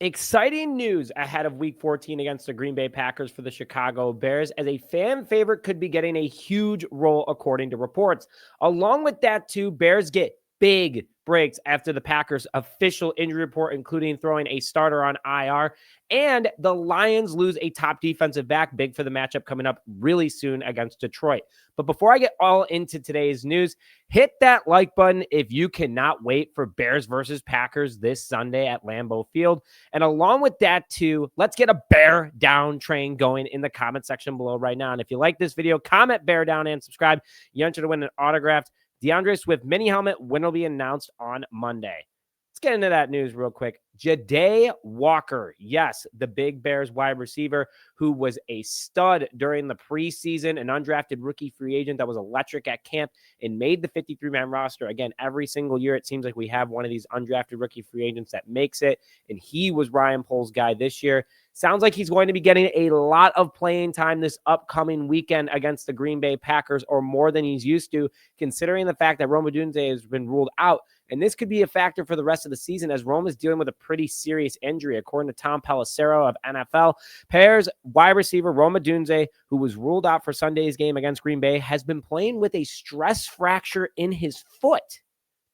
Exciting news ahead of Week 14 against the Green Bay Packers for the Chicago Bears, as a fan favorite could be getting a huge role according to reports. Along with that, too, Bears get big breaks after the Packers' official injury report, including throwing a starter on IR, and the Lions lose a top defensive back, big for the matchup coming up really soon against Detroit. But before I get all into today's news, hit that like button if you cannot wait for Bears versus Packers this Sunday at Lambeau Field. And along with that, too, let's get a bear down train going in the comment section below right now. And if you like this video, comment bear down and subscribe. You enter to win an autographed DeAndre Swift mini helmet. Win will be announced on Monday. Let's get into that news real quick. Jahdae Walker, yes, the big Bears wide receiver who was a stud during the preseason, an undrafted rookie free agent that was electric at camp and made the 53-man roster. Again, every single year it seems like we have one of these undrafted rookie free agents that makes it, and he was Ryan Poles' guy this year. Sounds like he's going to be getting a lot of playing time this upcoming weekend against the Green Bay Packers, or more than he's used to, considering the fact that Rome Odunze has been ruled out. And this could be a factor for the rest of the season, as Rome is dealing with a pretty serious injury. According to Tom Pelissero of NFL, Bears wide receiver Rome Odunze, who was ruled out for Sunday's game against Green Bay, has been playing with a stress fracture in his foot,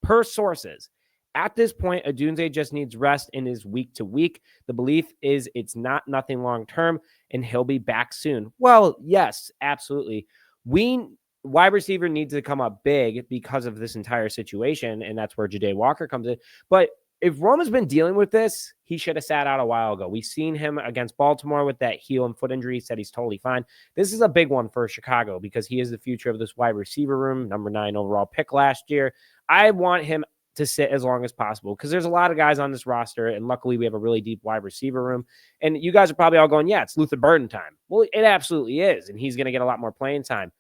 per sources. At this point, Odunze just needs rest and is week to week. The belief is it's nothing long-term, and he'll be back soon. Well, yes, absolutely. Wide receiver needs to come up big because of this entire situation, and that's where Jahdae Walker comes in. But if Rome has been dealing with this, he should have sat out a while ago. We've seen him against Baltimore with that heel and foot injury. He said he's totally fine. This is a big one for Chicago because he is the future of this wide receiver room, number 9 overall pick last year. I want him to sit as long as possible because there's a lot of guys on this roster, and luckily we have a really deep wide receiver room. And you guys are probably all going, yeah, it's Luther Burden time. Well, it absolutely is, and he's going to get a lot more playing time.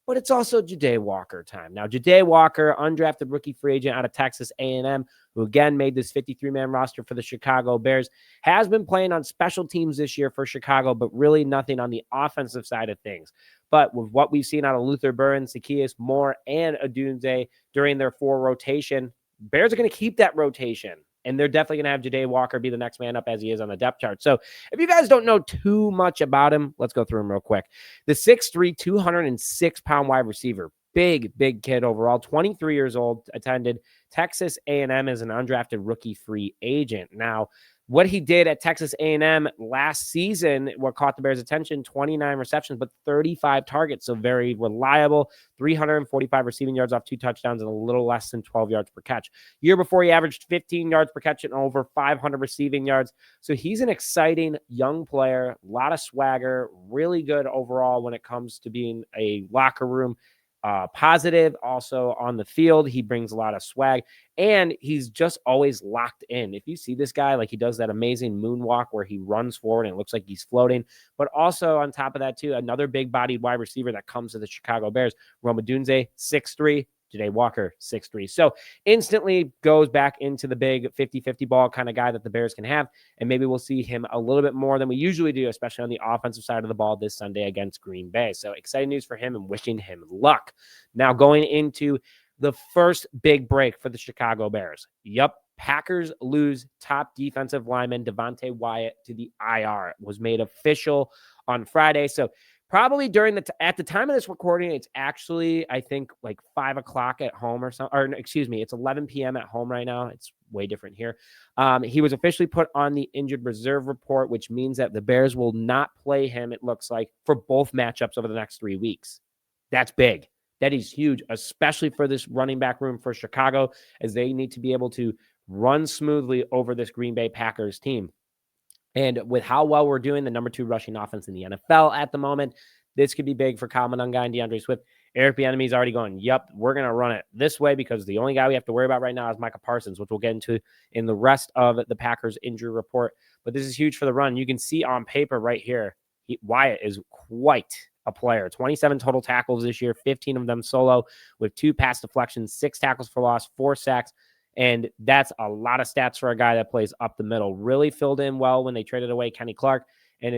But it's also Jahdae Walker time. Now, Jahdae Walker, undrafted rookie free agent out of Texas A&M, who again made this 53-man roster for the Chicago Bears, has been playing on special teams this year for Chicago, but really nothing on the offensive side of things. But with what we've seen out of Luther Burden, Zacchaeus Moore, and Odunze during their 4 rotation, Bears are going to keep that rotation. And they're definitely going to have Jahdae Walker be the next man up as he is on the depth chart. So if you guys don't know too much about him, let's go through him real quick. The 6'3", 206-pound wide receiver. Big kid overall. 23 years old. Attended Texas A&M as an undrafted rookie free agent. Now, what he did at Texas A&M last season, what caught the Bears' attention, 29 receptions, but 35 targets. So very reliable, 345 receiving yards off 2 touchdowns and a little less than 12 yards per catch. Year before, he averaged 15 yards per catch and over 500 receiving yards. So he's an exciting young player, a lot of swagger, really good overall when it comes to being a locker room positive. Also on the field, he brings a lot of swag, and he's just always locked in. If you see this guy, like, he does that amazing moonwalk where he runs forward and it looks like he's floating. But also on top of that too, another big-bodied wide receiver that comes to the Chicago Bears, Rome Odunze, 6'3", Jahdae Walker, 6'3". So instantly goes back into the big 50-50 ball kind of guy that the Bears can have. And maybe we'll see him a little bit more than we usually do, especially on the offensive side of the ball this Sunday against Green Bay. So exciting news for him and wishing him luck. Now going into the first big break for the Chicago Bears. Yep. Packers lose top defensive lineman Devonte Wyatt to the IR. It was made official on Friday. So probably at the time of this recording, it's actually, I think, like 5 o'clock at home or something. Or excuse me, it's 11 p.m. at home right now. It's way different here. He was officially put on the injured reserve report, which means that the Bears will not play him, it looks like, for both matchups over the next 3 weeks. That's big. That is huge, especially for this running back room for Chicago, as they need to be able to run smoothly over this Green Bay Packers team. And with how well we're doing, the number 2 rushing offense in the NFL at the moment, this could be big for Collin Oliver and DeAndre Swift. Eric Bieniemy's already going, yep, we're going to run it this way because the only guy we have to worry about right now is Micah Parsons, which we'll get into in the rest of the Packers injury report. But this is huge for the run. You can see on paper right here, Wyatt is quite a player. 27 total tackles this year, 15 of them solo with 2 pass deflections, 6 tackles for loss, 4 sacks. And that's a lot of stats for a guy that plays up the middle. Really filled in well when they traded away Kenny Clark. And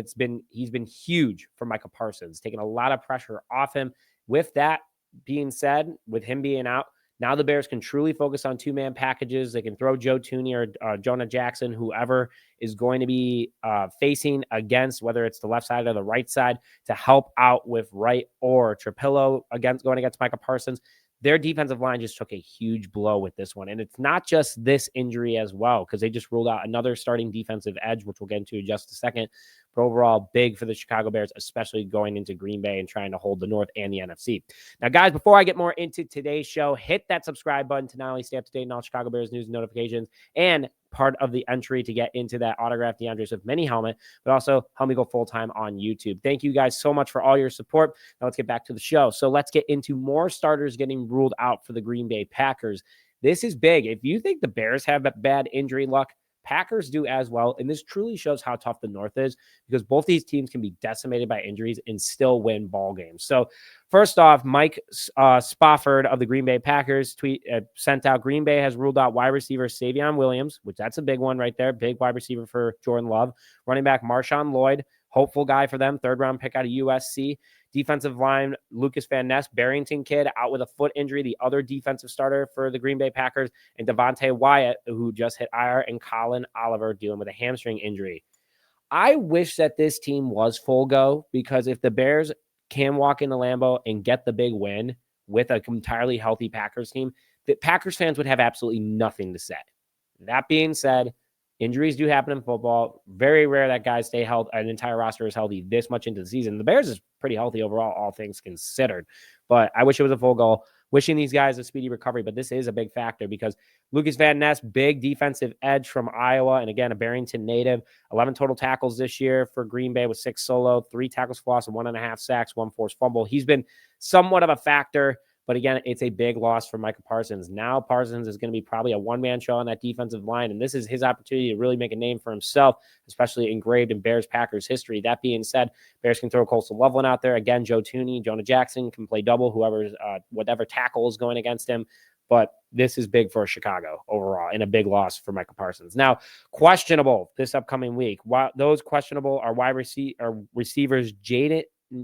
he's been huge for Micah Parsons, taking a lot of pressure off him. With that being said, with him being out, Now the Bears can truly focus on two-man packages. They can throw Joe Thuney or Jonah Jackson, whoever is going to be facing against, whether it's the left side or the right side, to help out with Wright or Trapillo going against Micah Parsons. Their defensive line just took a huge blow with this one. And it's not just this injury as well, because they just ruled out another starting defensive edge, which we'll get into in just a second. But overall, big for the Chicago Bears, especially going into Green Bay and trying to hold the North and the NFC. Now, guys, before I get more into today's show, hit that subscribe button to not only stay up to date on all Chicago Bears news and notifications and part of the entry to get into that autographed DeAndre Swift mini helmet, but also help me go full-time on YouTube. Thank you guys so much for all your support. Now let's get back to the show. So let's get into more starters getting ruled out for the Green Bay Packers. This is big. If you think the Bears have bad injury luck, Packers do as well. And this truly shows how tough the North is, because both these teams can be decimated by injuries and still win ball games. So first off, Mike Spofford of the Green Bay Packers sent out Green Bay has ruled out wide receiver Savion Williams, which that's a big one right there. Big wide receiver for Jordan Love. Running back MarShawn Lloyd, hopeful guy for them. 3rd round pick out of USC. Defensive line, Lukas Van Ness, Barrington kid, out with a foot injury, the other defensive starter for the Green Bay Packers, and Devonte Wyatt, who just hit IR, and Collin Oliver dealing with a hamstring injury. I wish that this team was full go, because if the Bears can walk into Lambeau and get the big win with an entirely healthy Packers team, the Packers fans would have absolutely nothing to say. That being said, injuries do happen in football. Very rare that guys stay healthy. An entire roster is healthy this much into the season. The Bears is pretty healthy overall, all things considered. But I wish it was a full goal. Wishing these guys a speedy recovery, but this is a big factor because Lukas Van Ness, big defensive edge from Iowa, and again, a Barrington native, 11 total tackles this year for Green Bay with 6 solo, 3 tackles for loss, and 1.5 sacks, 1 forced fumble. He's been somewhat of a factor. But again, it's a big loss for Micah Parsons. Now Parsons is going to be probably a one-man show on that defensive line, and this is his opportunity to really make a name for himself, especially engraved in Bears-Packers history. That being said, Bears can throw Colston Loveland out there. Again, Joe Thuney, Jonah Jackson can play double, whatever tackle is going against him. But this is big for Chicago overall and a big loss for Micah Parsons. Now, questionable this upcoming week. Those questionable are receivers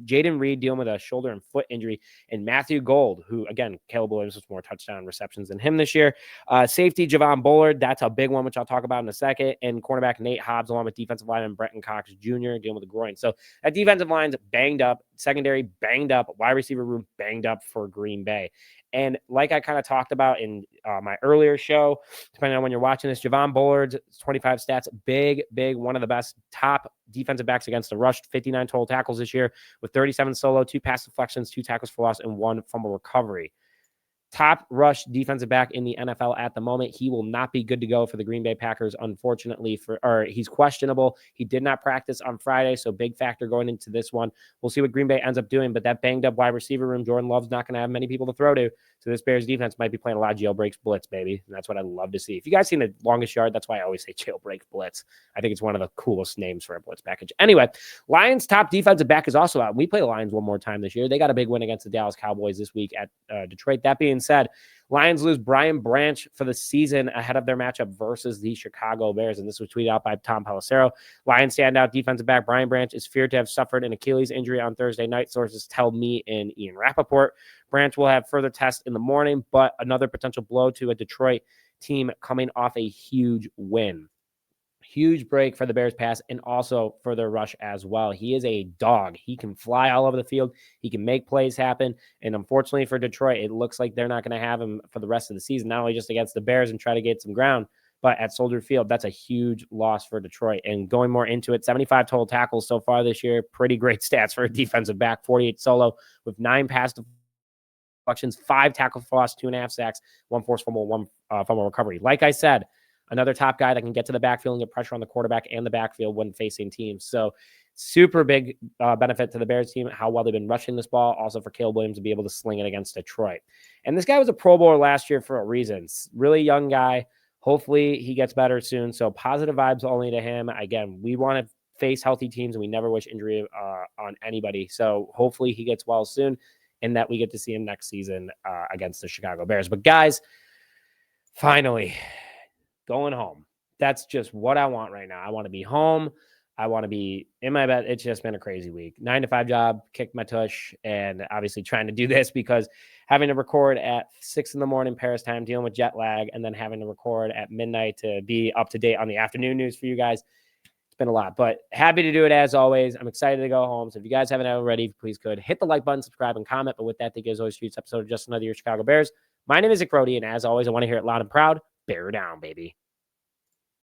Jaden Reed dealing with a shoulder and foot injury, and Matthew Gold, who, again, Caleb Williams has more touchdown receptions than him this year. Safety Javon Bullard, that's a big one, which I'll talk about in a second. And cornerback Nate Hobbs, along with defensive lineman Brenton Cox Jr., dealing with a groin. So that defensive line's banged up, secondary banged up, wide receiver room banged up for Green Bay. And like I kind of talked about in my earlier show, depending on when you're watching this, Javon Bullard's 25 stats, big, one of the best top defensive backs against the rush, 59 total tackles this year with 37 solo, 2 pass deflections, 2 tackles for loss, and 1 fumble recovery. Top rush defensive back in the NFL at the moment. He will not be good to go for the Green Bay Packers, unfortunately. He's questionable. He did not practice on Friday, so big factor going into this one. We'll see what Green Bay ends up doing, but that banged up wide receiver room, Jordan Love's not going to have many people to throw to. So this Bears defense might be playing a lot of jailbreaks blitz, baby. And that's what I love to see. If you guys seen the longest yard, that's why I always say jailbreak blitz. I think it's one of the coolest names for a blitz package. Anyway, Lions top defensive back is also out. We play the Lions one more time this year. They got a big win against the Dallas Cowboys this week at Detroit. That being said, Lions lose Brian Branch for the season ahead of their matchup versus the Chicago Bears. And this was tweeted out by Tom Pelissero. Lions standout defensive back Brian Branch is feared to have suffered an Achilles injury on Thursday night, sources tell me and Ian Rappaport. Branch will have further tests in the morning, but another potential blow to a Detroit team coming off a huge win. Huge break for the Bears pass and also for their rush as well. He is a dog. He can fly all over the field. He can make plays happen. And unfortunately for Detroit, it looks like they're not going to have him for the rest of the season, not only just against the Bears and try to get some ground, but at Soldier Field. That's a huge loss for Detroit. And going more into it, 75 total tackles so far this year. Pretty great stats for a defensive back. 48 solo with 9 pass deflections, 5 tackles for loss, 2.5 sacks, 1 forced fumble, 1 fumble recovery. Like I said, another top guy that can get to the backfield and get pressure on the quarterback and the backfield when facing teams. So super big benefit to the Bears team, how well they've been rushing this ball. Also for Caleb Williams to be able to sling it against Detroit. And this guy was a Pro Bowler last year for a reason. Really young guy. Hopefully he gets better soon. So positive vibes only to him. Again, we want to face healthy teams and we never wish injury on anybody. So hopefully he gets well soon and that we get to see him next season against the Chicago Bears. But guys, finally, going home. That's just what I want right now. I want to be home. I want to be in my bed. It's just been a crazy week. 9-to-5 job, kicked my tush, and obviously trying to do this because having to record at 6 a.m. Paris time, dealing with jet lag, and then having to record at midnight to be up to date on the afternoon news for you guys. It's been a lot, but happy to do it as always. I'm excited to go home. So if you guys haven't already, please could hit the like button, subscribe, and comment. But with that, thank you as always for each episode of Just Another Year Chicago Bears. My name is Zick Brody, and as always, I want to hear it loud and proud. Bear down, baby.